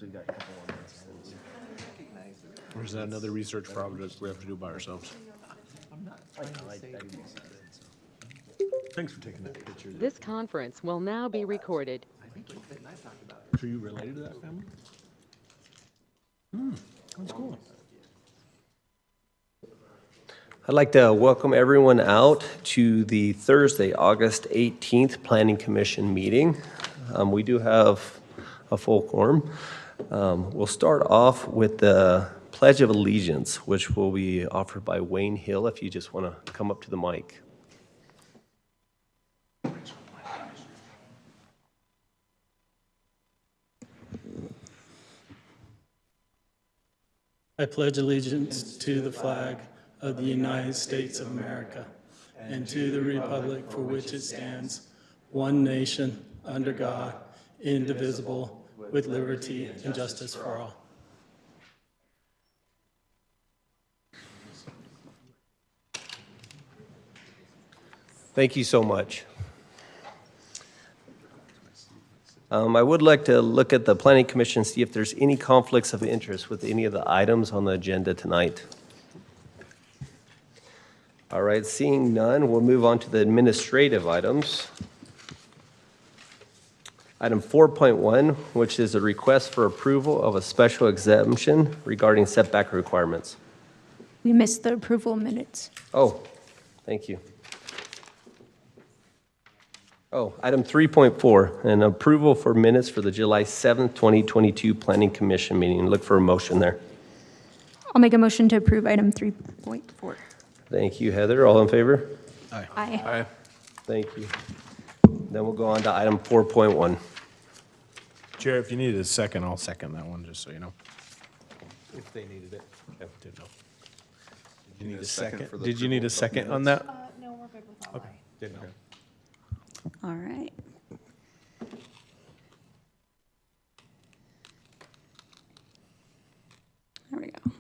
we got a couple more minutes. Or is that another research project we have to do by ourselves? Thanks for taking that picture. This conference will now be recorded. So you related to that family? That's cool. I'd like to welcome everyone out to the Thursday, August 18th Planning Commission meeting. We do have a full quorum. We'll start off with the Pledge of Allegiance, which will be offered by Wayne Hill, if you just want to come up to the mic. I pledge allegiance to the flag of the United States of America and to the republic for which it stands, one nation, under God, indivisible, with liberty and justice for all. Thank you so much. I would like to look at the Planning Commission, see if there's any conflicts of interest with any of the items on the agenda tonight. All right, seeing none, we'll move on to the administrative items. Item 4.1, which is a request for approval of a special exemption regarding setback requirements. We missed the approval minutes. Oh, thank you. Oh, item 3.4, an approval for minutes for the July 7th, 2022 Planning Commission meeting. Look for a motion there. I'll make a motion to approve item 3.4. Thank you, Heather. All in favor? Aye. Thank you. Then we'll go on to item 4.1. Chair, if you needed a second, I'll second that one, just so you know. If they needed it. Okay, didn't know. Did you need a second? Did you need a second on that? No, we're good with all Okay, didn't know. All right. There we go.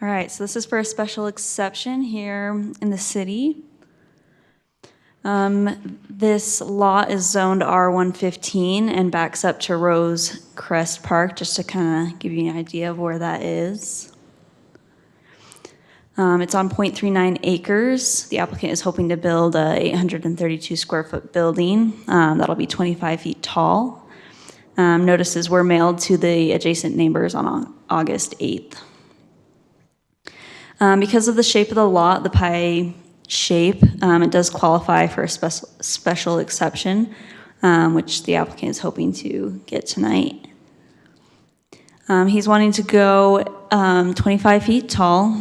All right, so this is for a special exception here in the city. This lot is zoned R115 and backs up to Rose Crest Park, just to kind of give you an idea of where that is. It's on 0.39 acres. The applicant is hoping to build a 832 square foot building that'll be 25 feet tall. Notices were mailed to the adjacent neighbors on August 8th. Because of the shape of the lot, the pie shape, it does qualify for a special exception, which the applicant is hoping to get tonight. He's wanting to go 25 feet tall,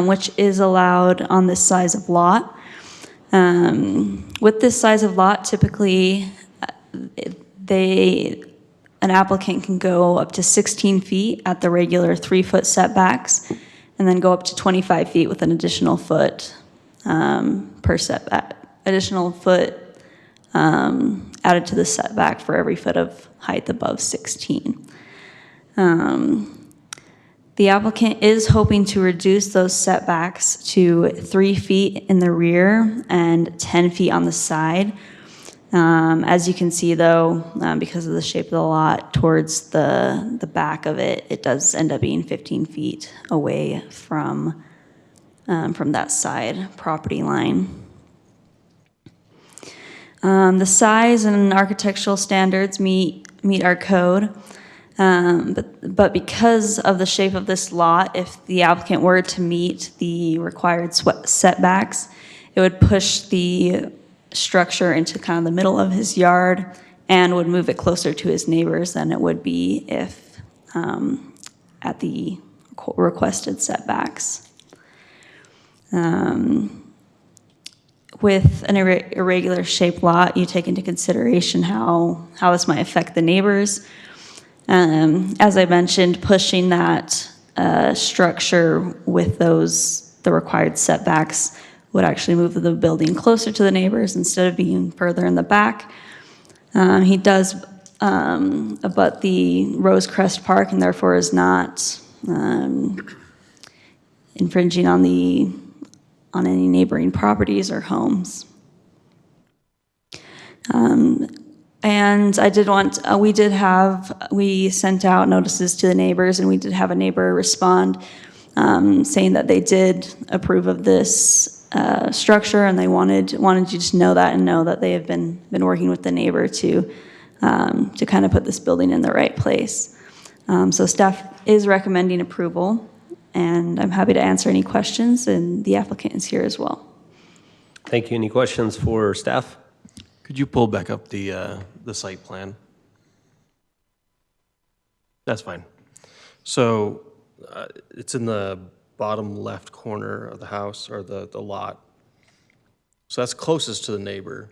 which is allowed on this size of lot. With this size of lot, typically an applicant can go up to 16 feet at the regular 3-foot setbacks, and then go up to 25 feet with an additional foot per setback, additional foot added to the setback for every foot of height above 16. The applicant is hoping to reduce those setbacks to 3 feet in the rear and 10 feet on the side. As you can see though, because of the shape of the lot towards the back of it, it does end up being 15 feet away from that side property line. The size and architectural standards meet our code. But because of the shape of this lot, if the applicant were to meet the required setbacks, it would push the structure into kind of the middle of his yard and would move it closer to his neighbors than it would be if at the requested setbacks. With an irregular shaped lot, you take into consideration how this might affect the neighbors. As I mentioned, pushing that structure with the required setbacks would actually move the building closer to the neighbors instead of being further in the back. He does abut the Rose Crest Park and therefore is not infringing on any neighboring properties or homes. And we sent out notices to the neighbors, and we did have a neighbor respond, saying that they did approve of this structure, and they wanted you to know that, and know that they have been working with the neighbor to kind of put this building in the right place. So staff is recommending approval, and I'm happy to answer any questions, and the applicant is here as well. Thank you. Any questions for staff? Could you pull back up the site plan? That's fine. So it's in the bottom left corner of the house or the lot. So that's closest to the neighbor,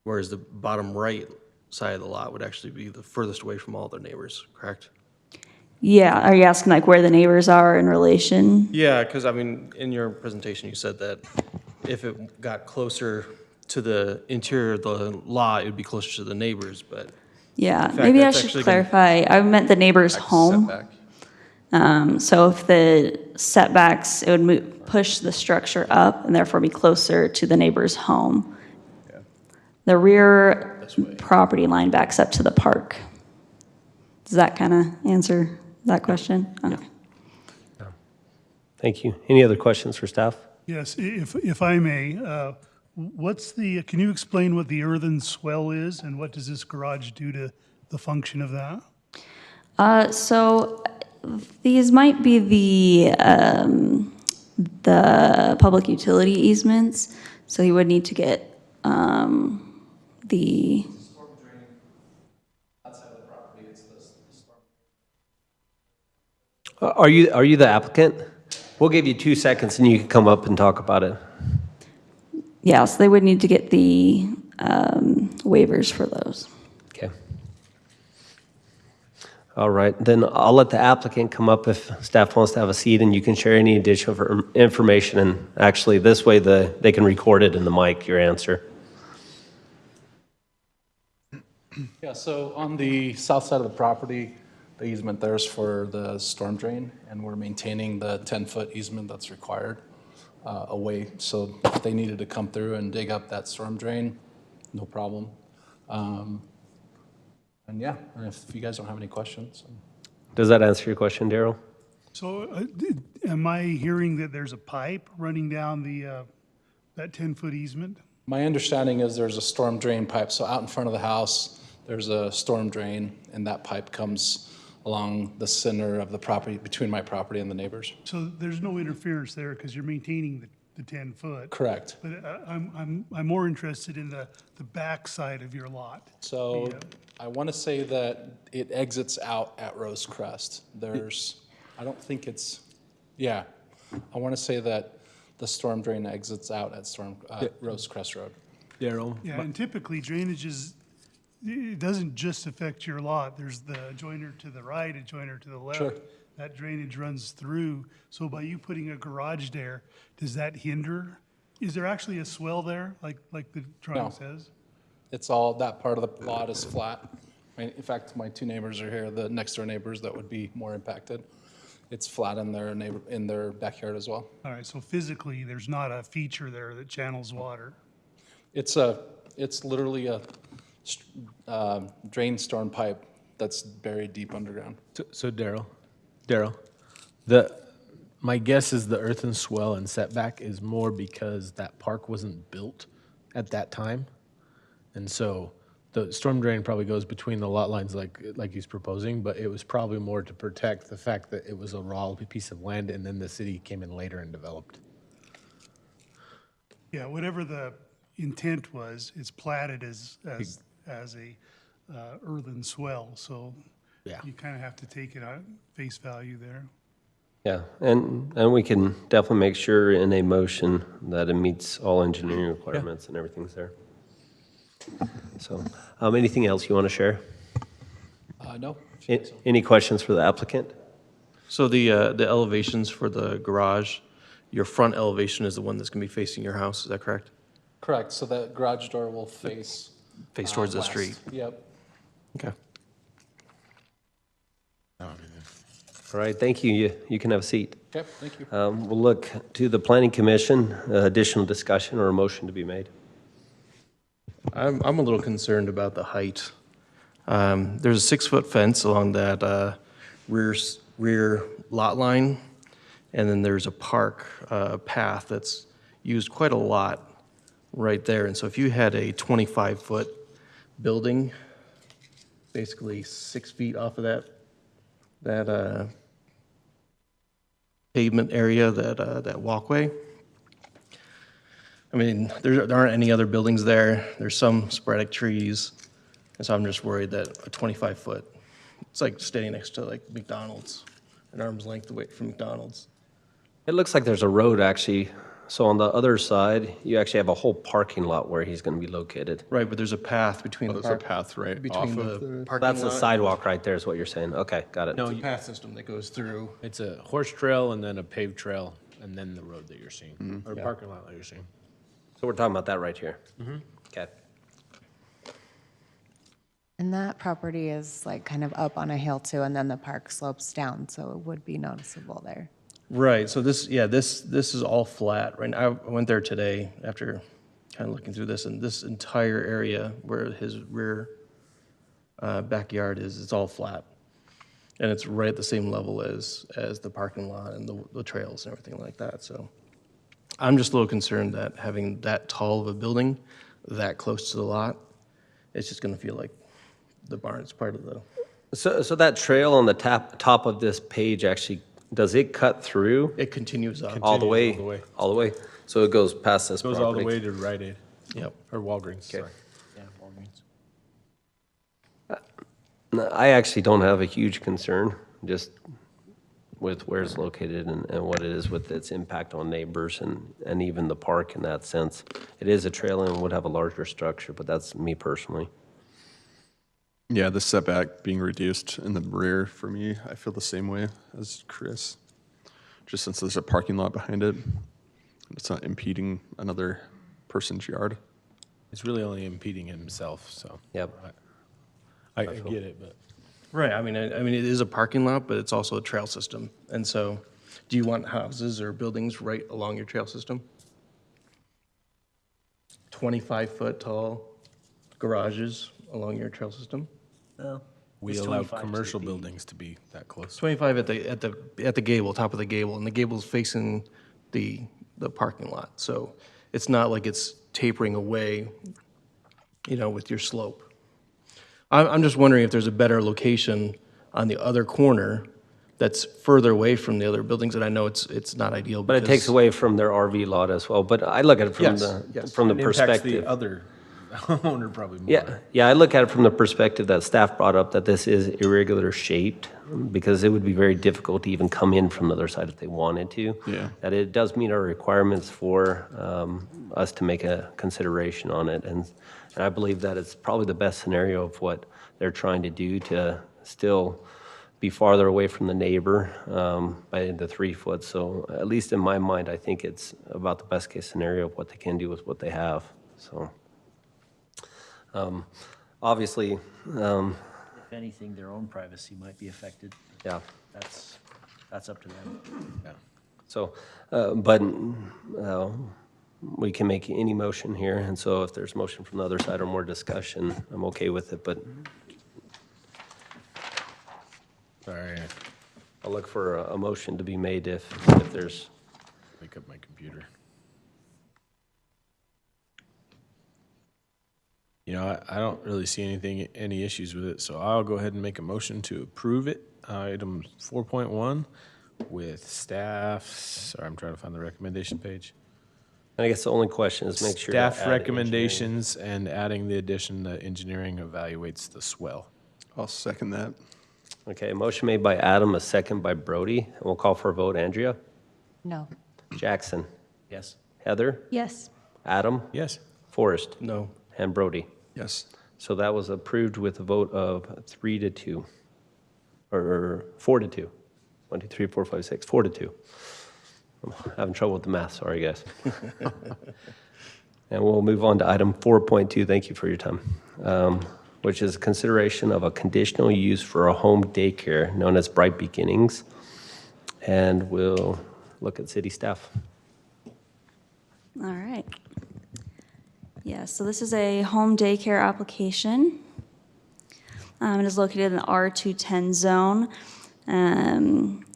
whereas the bottom right side of the lot would actually be the furthest away from all their neighbors, correct? Yeah, are you asking like where the neighbors are in relation? Yeah, because I mean, in your presentation, you said that if it got closer to the interior of the lot, it would be closer to the neighbors, but Yeah, fact, maybe I that's should actually gonna- clarify. I meant the neighbor's home. setback. So if the setbacks, it would push the structure up and therefore be closer to the neighbor's home. The rear property line backs up to the park. Does that kind of answer that question? Okay. Thank you. Any other questions for staff? Yes, if I may, can you explain what the earthen swell is, and what does this garage do to the function of that? So these might be the public utility easements, so you would need to get the. Are you the applicant? We'll give you 2 seconds and you can come up and talk about it. Yeah, so they would need to get the waivers for those. Okay. All right, then I'll let the applicant come up if staff wants to have a seat, and you can share any additional information. And actually, this way they can record it in the mic, your answer. Yeah, so on the south side of the property, the easement there's for the storm drain, and we're maintaining the 10-foot easement that's required away. So if they needed to come through and dig up that storm drain, no problem. And yeah, and if you guys don't have any questions. Does that answer your question, Daryl? So am I hearing that there's a pipe running down that 10-foot easement? My understanding is there's a storm drain pipe. So out in front of the house, there's a storm drain, and that pipe comes along the center of the property, between my property and the neighbors. So there's no interference there because you're maintaining the 10-foot. Correct. But I'm more interested in the back side of your lot. So I want to say that it exits out at Rose Crest. I don't think it's, yeah. I want to say that the storm drain exits out at Rose Crest Road. Daryl? Yeah, and typically drainage it doesn't just affect your lot. There's the joiner to the right, a joiner to the left. Sure. That drainage runs through. So by you putting a garage there, does that hinder? Is there actually a swell there, like the drawing No. says? It's all, that part of the lot is flat. In fact, my two neighbors are here, the next door neighbors that would be more impacted. It's flat in their backyard as well. All right, so physically, there's not a feature there that channels water. It's literally a drain storm pipe that's buried deep underground. So Daryl, my guess is the earthen swell and setback is more because that park wasn't built at that time. And so the storm drain probably goes between the lot lines like he's proposing, but it was probably more to protect the fact that it was a raw piece of land and then the city came in later and developed. Yeah, whatever the intent was, it's platted as a earthen swell, so Yeah. you kind of have to take it at face value there. Yeah, and we can definitely make sure in a motion that it meets all engineering requirements and everything's there. So, anything else you want to share? No. Any questions for the applicant? So the elevations for the garage, your front elevation is the one that's going to be facing your house, is that correct? Correct, so the garage door will face Towards the west. street? Yep. Okay. All right, thank you. You can have a seat. Okay, thank you. We'll look to the planning commission, additional discussion or a motion to be made. I'm a little concerned about the height. There's a 6-foot fence along that rear lot line, and then there's a park path that's used quite a lot right there. And so if you had a 25-foot building, basically 6 feet off of that pavement area, that walkway. I mean, there aren't any other buildings there. There's some sporadic trees. And so I'm just worried that a 25-foot, it's like standing next to like McDonald's, an arm's length away from McDonald's. It looks like there's a road actually. So on the other side, you actually have a whole parking lot where he's going to be located. Right, but there's a path between the There's a path right between off the of the. parking That's the lot. sidewalk right there is what you're saying. Okay, got it. No, It's a path system that goes through. it's a horse trail and then a paved trail and then the road that you're seeing, or parking lot that you're seeing. So we're talking about that right here. Okay. And that property is like kind of up on a hill too, and then the park slopes down, so it would be noticeable there. Right, so this is all flat, right? I went there today after kind of looking through this, and this entire area where his rear backyard is, it's all flat. And it's right at the same level as the parking lot and the trails and everything like that, so. I'm just a little concerned that having that tall of a building that close to the lot, it's just gonna feel like the barn's part of the. So that trail on the top of this page actually, does it cut through It continues up. all the way? all the way. All the way? So it goes past this Goes property? all the way to Rite Aid, Yep. or Walgreens, sorry. No, I actually don't have a huge concern, just with where it's located and what it is with its impact on neighbors and even the park in that sense. It is a trail and would have a larger structure, but that's me personally. Yeah, the setback being reduced in the rear for me, I feel the same way as Chris. Just since there's a parking lot behind it, it's not impeding another person's yard. It's really only impeding himself, so. Yep. I get it, but. Right, I mean, it is a parking lot, but it's also a trail system. And so, do you want houses or buildings right along your trail system? 25-foot tall garages along your trail system? We It's allow 25 to commercial be- buildings to be that close. 25 at the gable, top of the gable, and the gable's facing the parking lot. So it's not like it's tapering away, with your slope. I'm just wondering if there's a better location on the other corner that's further away from the other buildings, and I know it's not ideal. But it takes because- away from their RV lot as well. But I look at it from Yes. from the It impacts perspective. the other owner probably more. Yeah, I look at it from the perspective that staff brought up, that this is irregular shaped, because it would be very difficult to even come in from the other side if they wanted to. Yeah. That it does meet our requirements for us to make a consideration on it. And I believe that it's probably the best scenario of what they're trying to do to still be farther away from the neighbor by the 3 foot. So at least in my mind, I think it's about the best case scenario of what they can do with what they have, so. Obviously, If anything, their own privacy might be affected. yeah, That's up to them. so, but we can make any motion here, and so if there's motion from the other side or more discussion, I'm okay with it, but Sorry, I'll look for a motion to be made if there's, wake up my computer. I don't really see any issues with it, so I'll go ahead and make a motion to approve it. Item 4.1 with staff, sorry, I'm trying to find the recommendation page. and I guess the only question is make sure. to Staff add engineering. recommendations and adding the addition that engineering evaluates the swell. I'll second that. Okay, motion made by Adam, a second by Brody, and we'll call for a vote. Andrea? No. Jackson? Yes? Heather? Yes. Adam? Yes. Forrest? No. And Brody? Yes. So that was approved with a vote of 3-2, or 4-2. 1, 2, 3, 4, 5, 6, 4-2. I'm having trouble with the math, sorry, guys. And we'll move on to item 4.2, thank you for your time, which is consideration of a conditional use for a home daycare known as Bright Beginnings. And we'll look at city staff. All right. Yeah, so this is a home daycare application. It is located in the R210 zone. And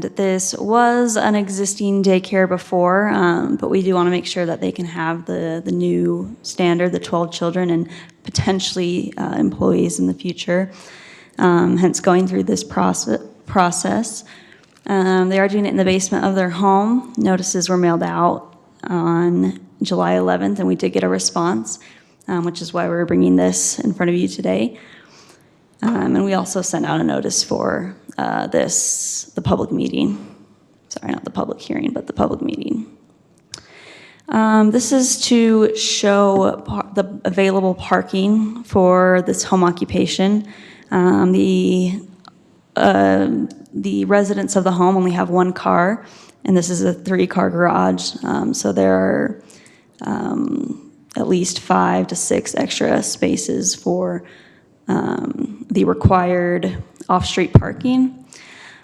this was an existing daycare before, but we do want to make sure that they can have the new standard, the 12 children, and potentially employees in the future, hence going through this process. They are doing it in the basement of their home. Notices were mailed out on July 11th, and we did get a response, which is why we're bringing this in front of you today. And we also sent out a notice for the public meeting. Sorry, not the public hearing, but the public meeting. This is to show the available parking for this home occupation. The residents of the home only have one car, and this is a 3-car garage. So there are at least 5 to 6 extra spaces for the required off-street parking.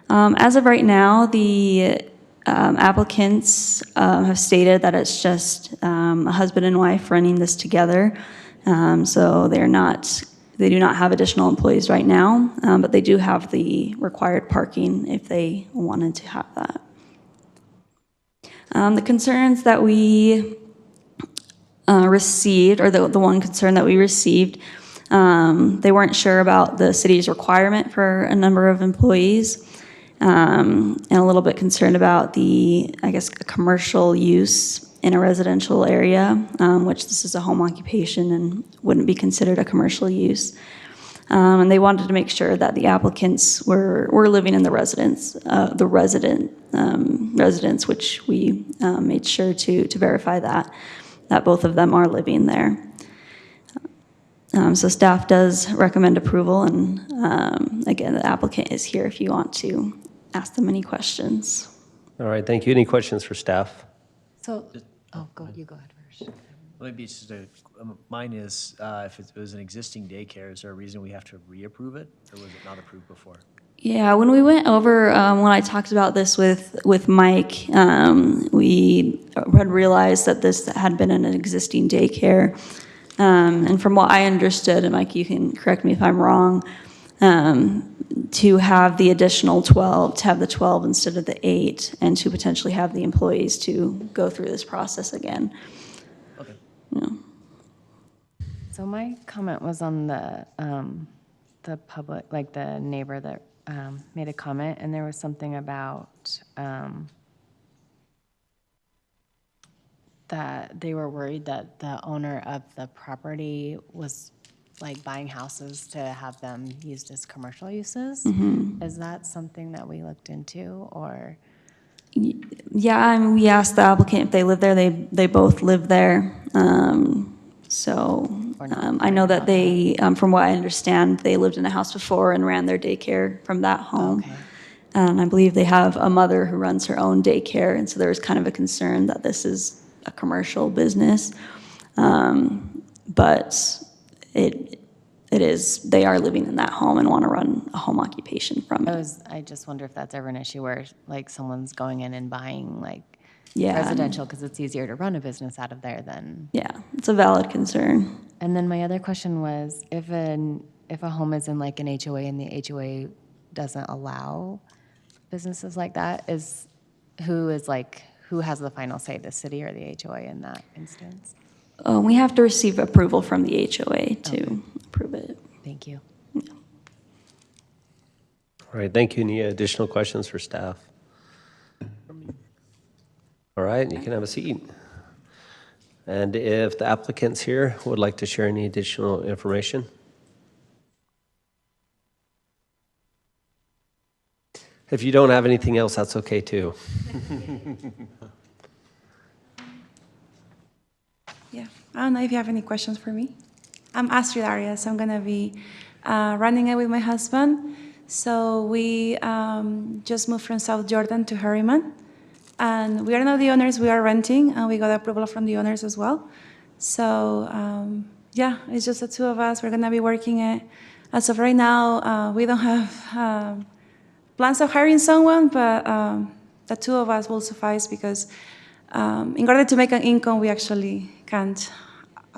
As of right now, the applicants have stated that it's just a husband and wife running this together. So they do not have additional employees right now, but they do have the required parking if they wanted to have that. The concerns that we received, or the one concern that we received, they weren't sure about the city's requirement for a number of employees, and a little bit concerned about commercial use in a residential area, which this is a home occupation and wouldn't be considered a commercial use. And they wanted to make sure that the applicants were living in the residence, which we made sure to verify that both of them are living there. So staff does recommend approval, and again, the applicant is here if you want to ask them any questions. All right, thank you. Any questions for staff? So, you go ahead first. Maybe it's just mine is, if it was an existing daycare, is there a reason we have to reapprove it, or was it not approved before? Yeah, when we went over, when I talked about this with Mike, we had realized that this had been an existing daycare. And from what I understood, and Mike, you can correct me if I'm wrong, to have the additional 12, to have the 12 instead of the 8, and to potentially have the employees to go through this process again. Okay. Yeah. So my comment was on the public, like the neighbor that made a comment, and there was something about that they were worried that the owner of the property was like buying houses to have them used as commercial uses. Mm-hmm. Is that something that we looked into, or? Yeah, I mean, we asked the applicant if they live there. They both live there. I know that they, from what I understand, they lived in a house before and ran their daycare from that home. Okay. And I believe they have a mother who runs her own daycare, and so there was kind of a concern that this is a commercial business. But it is, they are living in that home and want to run a home occupation from it. I just wonder if that's ever an issue where like someone's going in and buying like Yeah. residential, because it's easier to run a business out of there than. Yeah, it's a valid concern. And then my other question was, if a home is in like an HOA and the HOA doesn't allow businesses like that, who has the final say, the city or the HOA in that instance? We have to receive approval from the HOA to approve it. Thank you. All right, thank you. Any additional questions for staff? All right, you can have a seat. And if the applicants here would like to share any additional information? If you don't have anything else, that's okay too. Yeah, I don't know if you have any questions for me. I'm Astrid Arias. I'm gonna be running it with my husband. So we just moved from South Jordan to Harriman. And we are not the owners, we are renting, and we got approval from the owners as well. So yeah, it's just the two of us. We're gonna be working it. As of right now, we don't have plans of hiring someone, but the two of us will suffice because in order to make an income, we actually can't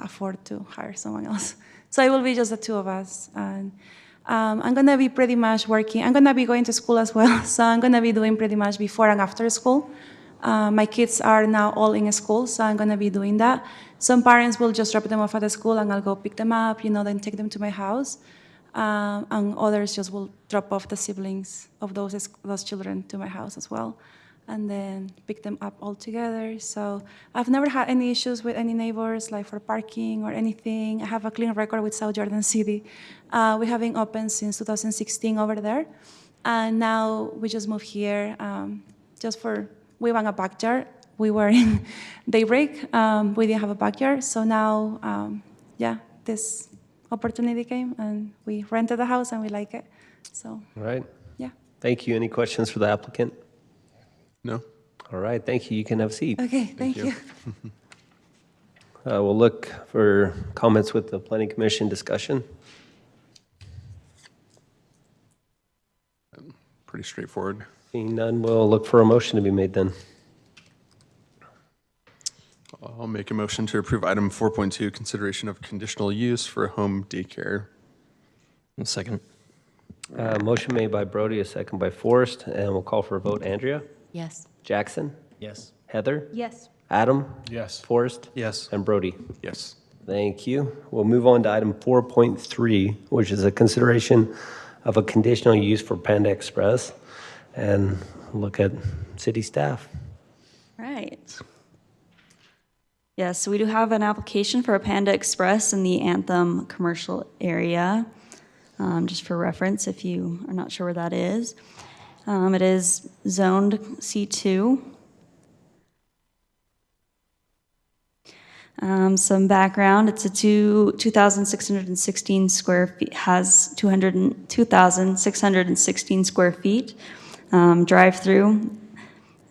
afford to hire someone else. So it will be just the two of us. And I'm going to be pretty much working. I'm going to be going to school as well. So I'm going to be doing pretty much before and after school. My kids are now all in school, so I'm going to be doing that. Some parents will just drop them off at the school and I'll go pick them up, then take them to my house. And others just will drop off the siblings of those children to my house as well, and then pick them up all together. So I've never had any issues with any neighbors, like for parking or anything. I have a clean record with South Jordan City. We have been open since 2016 over there, and now we just moved here we want a backyard. We were in Daybreak. We didn't have a backyard, so now, this opportunity came, and we rented the house, and we like it. So, All right. yeah. Thank you. Any questions for the applicant? No? All right, thank you. You can have a seat. Okay, thank you. We'll look for comments with the Planning Commission discussion. Pretty straightforward. Seeing none, we'll look for a motion to be made then. I'll make a motion to approve item 4.2, consideration of conditional use for a home daycare. And second. Motion made by Brody, a second by Forrest, and we'll call for a vote. Andrea? Yes. Jackson? Yes. Heather? Yes. Adam? Yes. Forrest? Yes. And Brody? Yes. Thank you. We'll move on to item 4.3, which is a consideration of a conditional use for Panda Express, and look at city staff. Right. Yes, so we do have an application for a Panda Express in the Anthem commercial area, just for reference if you are not sure where that is. It is zoned C2. Some background, it's a 2,616 square feet, has 2,616 square feet, drive-through.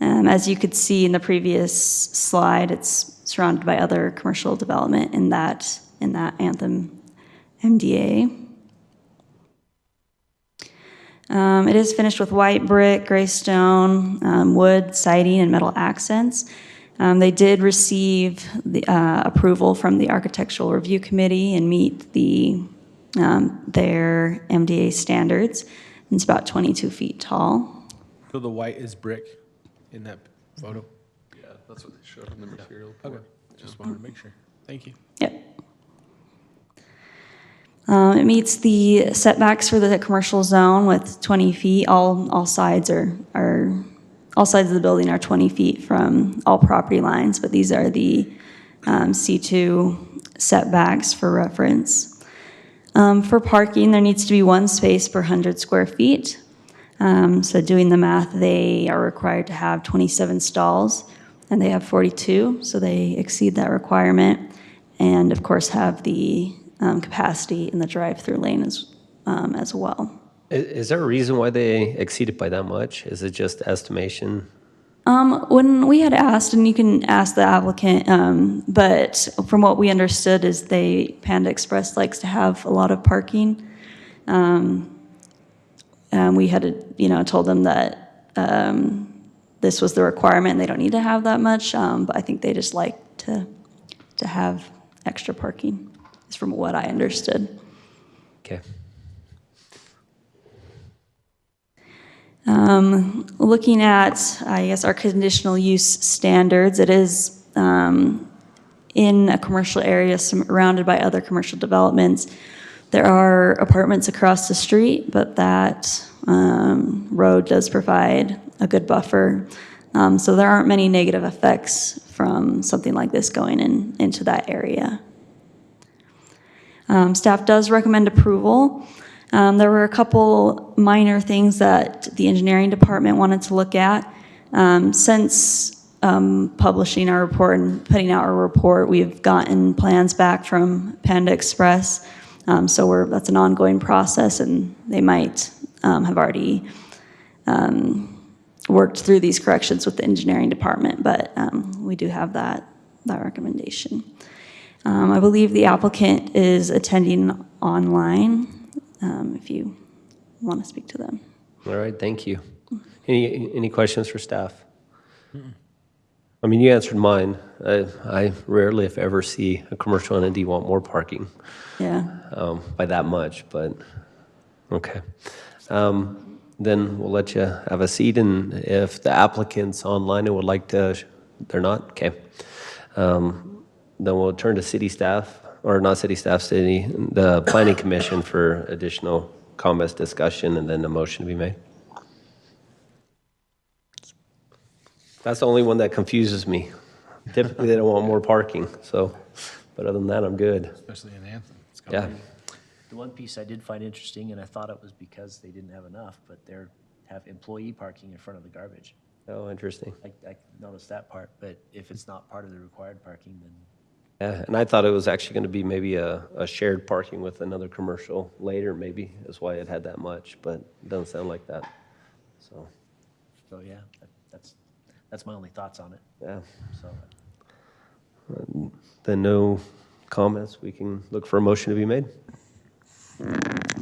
As you could see in the previous slide, it's surrounded by other commercial development in that Anthem MDA. It is finished with white brick, gray stone, wood, siding, and metal accents. They did receive the approval from the Architectural Review Committee and meet their MDA standards. It's about 22 feet tall. So the white is brick in that photo? Yeah, that's what they showed on the material. Okay, just wanted to make sure. Thank you. Yep. It meets the setbacks for the commercial zone with 20 feet. All sides of the building are 20 feet from all property lines, but these are the C2 setbacks for reference. For parking, there needs to be one space per 100 square feet. So doing the math, they are required to have 27 stalls, and they have 42, so they exceed that requirement, and of course have the capacity in the drive-through lane as well. Is there a reason why they exceeded by that much? Is it just estimation? When we had asked, and you can ask the applicant, but from what we understood is Panda Express likes to have a lot of parking. We had told them that this was the requirement and they don't need to have that much, but I think they just like to have extra parking, is from what I understood. Okay. Looking at, I guess, our conditional use standards, it is in a commercial area surrounded by other commercial developments. There are apartments across the street, but that road does provide a good buffer. So there aren't many negative effects from something like this going into that area. Staff does recommend approval. There were a couple minor things that the engineering department wanted to look at. Since publishing our report and putting out our report, we've gotten plans back from Panda Express. So that's an ongoing process, and they might have already worked through these corrections with the engineering department, but we do have that recommendation. I believe the applicant is attending online, if you want to speak to them. All right, thank you. Any questions for staff? I mean, you answered mine. I rarely, if ever, see a commercial entity want more parking Yeah. by that much, but, okay. Then we'll let you have a seat, and if the applicant's online and would like to, they're not? Okay. Then we'll turn to city staff, or not city staff, the planning commission for additional comments, discussion, and then a motion to be made. That's the only one that confuses me. Typically, they don't want more parking, so, but other than that, I'm good. Especially in Anthem. Yeah. The one piece I did find interesting, and I thought it was because they didn't have enough, but they're have employee parking in front of the garbage. Oh, interesting. I noticed that part, but if it's not part of the required parking, then Yeah, and I thought it was actually going to be maybe a shared parking with another commercial later, maybe, is why it had that much, but it doesn't sound like that, so, yeah, that's my only thoughts on it. yeah. So Then no comments, we can look for a motion to be made.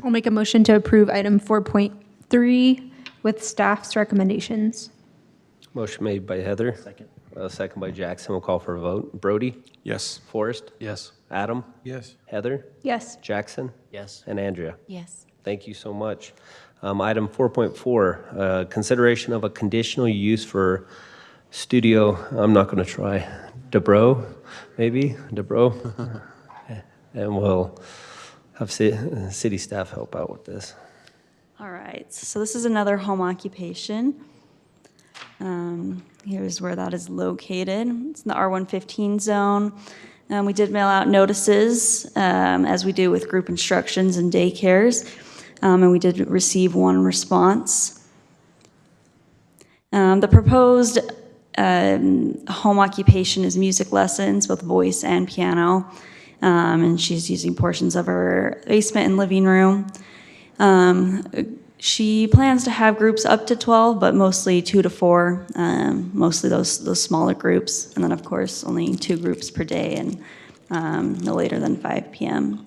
I'll make a motion to approve item 4.3 with staff's recommendations. Motion made by Heather. second. Second by Jackson. We'll call for a vote. Brody? Yes. Forrest? Yes. Adam? Yes. Heather? Yes. Jackson? Yes. And Andrea? Yes. Thank you so much. Item 4.4, consideration of a conditional use for studio, I'm not going to try, Debro, maybe, Debro. And we'll have city staff help out with this. All right, so this is another home occupation. Here's where that is located. It's in the R115 zone. We did mail out notices, as we do with group instructions and daycares, and we did receive one response. The proposed home occupation is music lessons, both voice and piano, and she's using portions of her basement and living room. She plans to have groups up to 12, but mostly 2 to 4, mostly those smaller groups. And then, of course, only 2 groups per day and no later than 5 p.m.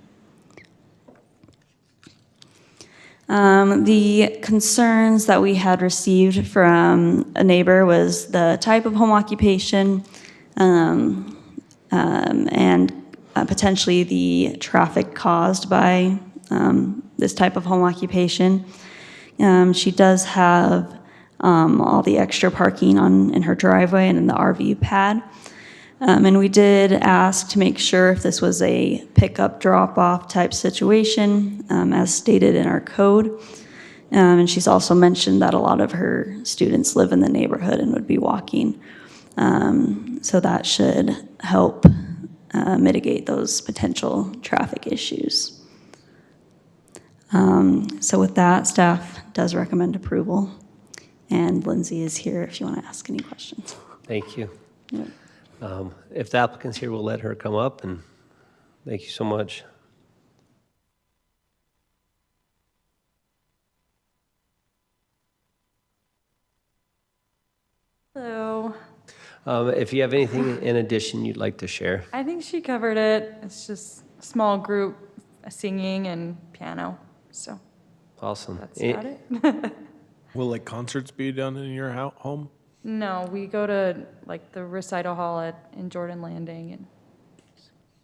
The concerns that we had received from a neighbor was the type of home occupation and potentially the traffic caused by this type of home occupation. She does have all the extra parking in her driveway and in the RV pad. And we did ask to make sure if this was a pickup drop-off type situation, as stated in our code. And she's also mentioned that a lot of her students live in the neighborhood and would be walking. So that should help mitigate those potential traffic issues. So with that, staff does recommend approval. And Lindsay is here if you want to ask any questions. Thank you. Yep. If the applicant's here, we'll let her come up, and thank you so much. Hello. If you have anything in addition you'd like to share. I think she covered it. It's just a small group singing and piano. So Awesome. that's about it. Will like concerts be done in your home? No, we go to like the recital hall in Jordan Landing, and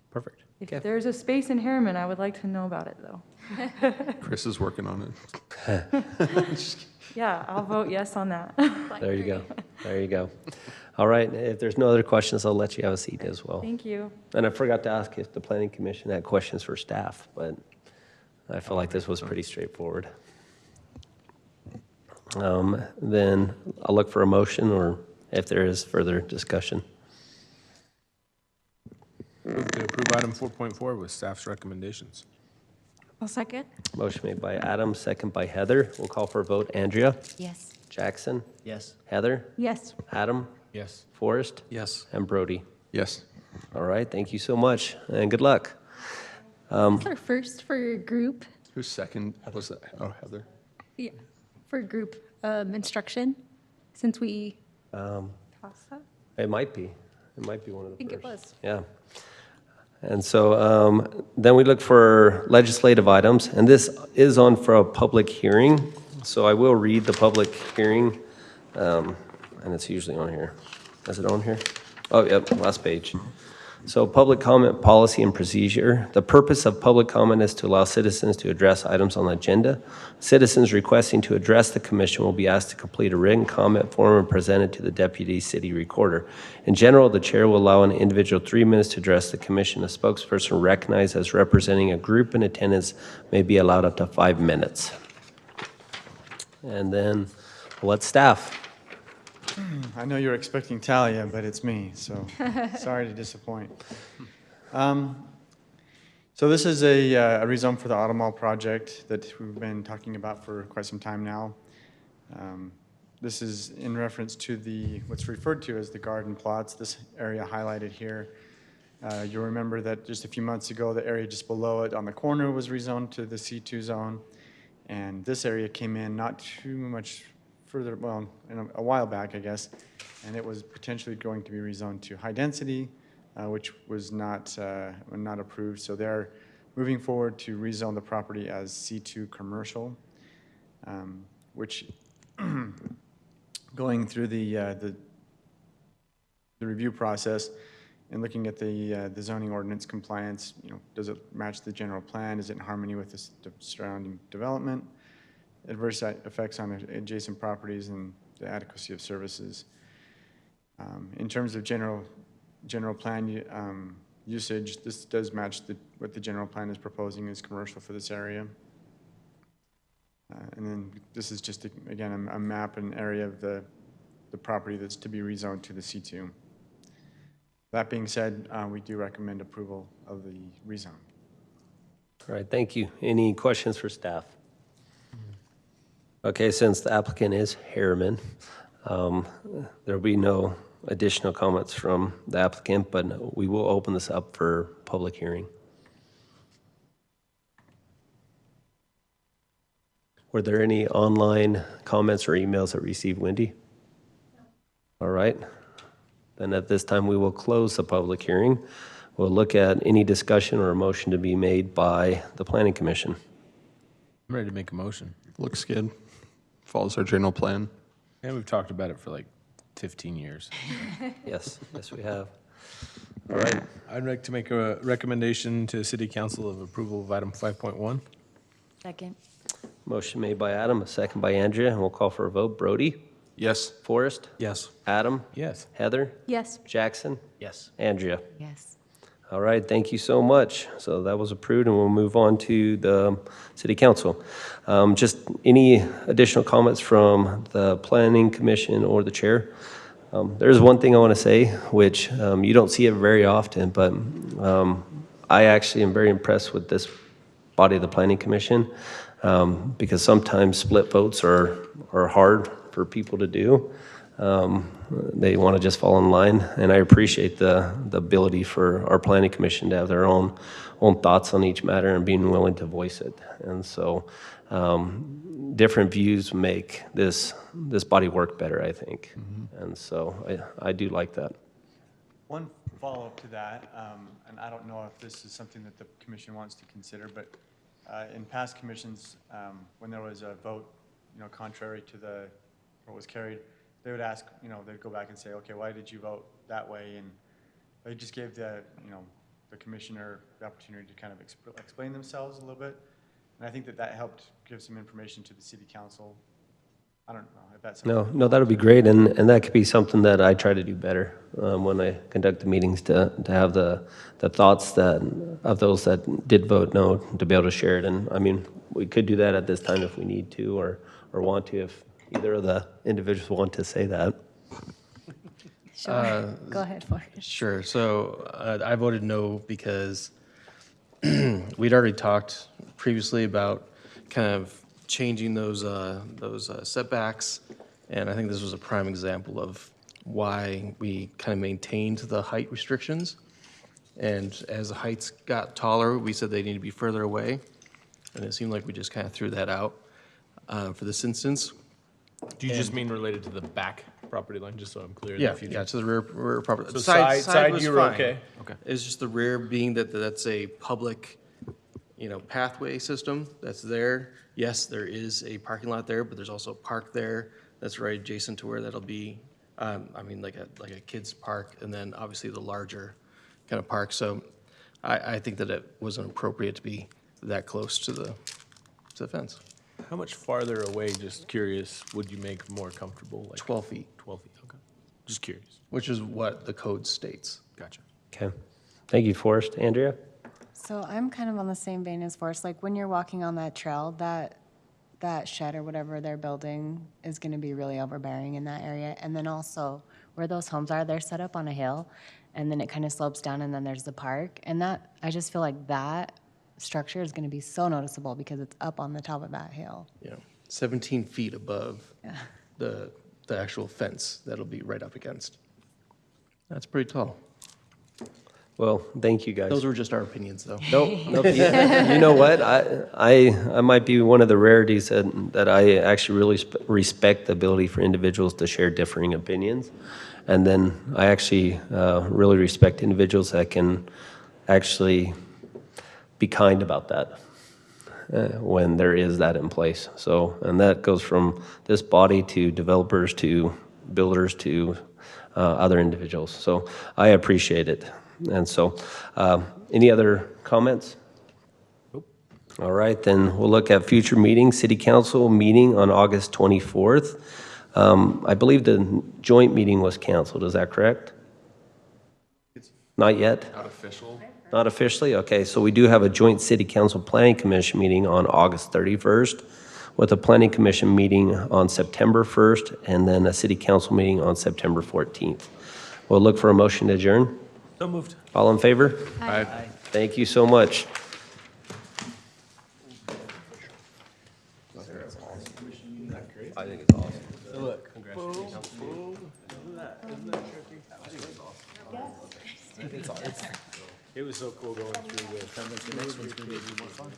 Perfect. if Okay. there's a space in Harriman, I would like to know about it though. Chris is working on it. Yeah, I'll vote yes on that. There you go. There you go. All right. If there's no other questions, I'll let you have a seat as well. Thank you. And I forgot to ask if the planning commission had questions for staff, but I feel like this was pretty straightforward. Then I'll look for a motion, or if there is further discussion. Move to approve item 4.4 with staff's recommendations. I'll second. Motion made by Adam, second by Heather. We'll call for a vote. Andrea? Yes. Jackson? Yes. Heather? Yes. Adam? Yes. Forrest? Yes. And Brody? Yes. All right. Thank you so much, and good luck. That's our first for your group. Who's second? Was that? Oh, Heather. Yeah. For group instruction, since we tossed that. It might be. It might be one of the I think first. it was. Yeah. And so then we look for legislative items, and this is on for a public hearing. So I will read the public hearing, and it's usually on here. Is it on here? Oh, yep, last page. So public comment policy and procedure. The purpose of public comment is to allow citizens to address items on the agenda. Citizens requesting to address the commission will be asked to complete a written comment form and present it to the deputy city recorder. In general, the chair will allow an individual 3 minutes to address the commission. A spokesperson recognized as representing a group in attendance may be allowed up to 5 minutes. And then, what staff? I know you're expecting Talia, but it's me, so sorry to disappoint. So this is a rezone for the Auto Mall project that we've been talking about for quite some time now. This is in reference to what's referred to as the garden plots, this area highlighted here. You'll remember that just a few months ago, the area just below it on the corner was rezoned to the C2 zone. And this area came in not too much further, well, a while back, I guess, and it was potentially going to be rezoned to high density, which was not approved. So they're moving forward to rezone the property as C2 commercial, which going through the review process and looking at the zoning ordinance compliance, does it match the general plan? Is it in harmony with the surrounding development? Adverse effects on adjacent properties and the adequacy of services. In terms of general plan usage, this does match what the general plan is proposing as commercial for this area. And then this is just, again, a map and area of the property that's to be rezoned to the C2. That being said, we do recommend approval of the rezone. All right, thank you. Any questions for staff? Okay, since the applicant is Harriman, there will be no additional comments from the applicant, but we will open this up for public hearing. Were there any online comments or emails that received, Wendy? All right. Then at this time, we will close the public hearing. We'll look at any discussion or a motion to be made by the Planning Commission. I'm ready to make a motion. Looks good. Follows our general plan. And we've talked about it for like 15 years. Yes, yes, we have. All right. I'd like to make a recommendation to City Council of approval of item 5.1. Second. Motion made by Adam, a second by Andrea, and we'll call for a vote. Brody? Yes. Forrest? Yes. Adam? Yes. Heather? Yes. Jackson? Yes. Andrea? Yes. All right, thank you so much. So that was approved, and we'll move on to the City Council. Just any additional comments from the Planning Commission or the Chair? There's one thing I want to say, which you don't see it very often, but I actually am very impressed with this body of the Planning Commission, because sometimes split votes are hard for people to do. They want to just fall in line, and I appreciate the ability for our Planning Commission to have their own thoughts on each matter and being willing to voice it. And so different views make this body work better, I think. Mm-hmm. And so I do like that. One follow-up to that, and I don't know if this is something that the commission wants to consider, but in past commissions, when there was a vote, contrary to what was carried, they would ask, they'd go back and say, okay, why did you vote that way? And they just gave the commissioner the opportunity to kind of explain themselves a little bit. And I think that helped give some information to the city council. I don't know if that's something. No, that would be great, and that could be something that I try to do better when I conduct the meetings, to have the thoughts of those that did vote no, to be able to share it. And I mean, we could do that at this time if we need to or want to, if either of the individuals want to say that. Sure. Go ahead, Forrest. Sure. So I voted no because we'd already talked previously about kind of changing those setbacks, and I think this was a prime example of why we kind of maintained the height restrictions. And as the heights got taller, we said they need to be further away, and it seemed like we just kind of threw that out for this instance. Do you just mean related to the back property line, just so I'm clear? Yeah, to the rear property. So side was you were fine. okay? Okay. It's just the rear, being that's a public, pathway system that's there. Yes, there is a parking lot there, but there's also a park there that's right adjacent to where that'll be I mean, like a kid's park, and then obviously the larger kind of park. So I think that it wasn't appropriate to be that close to the fence. How much farther away, just curious, would you make more comfortable? Like 12 feet. 12 feet, okay. Just curious. Which is what the code states. Gotcha. Okay. Thank you, Forrest. Andrea? So I'm kind of on the same vein as Forrest. Like when you're walking on that trail, that shed or whatever they're building is going to be really overbearing in that area. And then also where those homes are, they're set up on a hill, and then it kind of slopes down, and then there's the park. And that, I just feel like that structure is going to be so noticeable because it's up on the top of that hill. Yeah, 17 feet above the actual fence that'll be right up against. That's pretty tall. Well, thank you, guys. Those were just our opinions, though. Nope. You know what? I might be one of the rarities that I actually really respect the ability for individuals to share differing opinions. And then I actually really respect individuals that can actually be kind about that when there is that in place. So, and that goes from this body to developers to builders to other individuals. So I appreciate it. And so, any other comments? Nope. All right, then we'll look at future meetings. City Council meeting on August 24th. I believe the joint meeting was canceled. Is that correct? Not yet? Not official. Not officially? Okay, so we do have a joint City Council Planning Commission meeting on August 31st, with a Planning Commission meeting on September 1st, and then a City Council meeting on September 14th. We'll look for a motion to adjourn. So moved. All in favor? Aye. Thank you so much. I think it's awesome. So look, congratulations. It was so cool going through with. The next one's going to be more fun.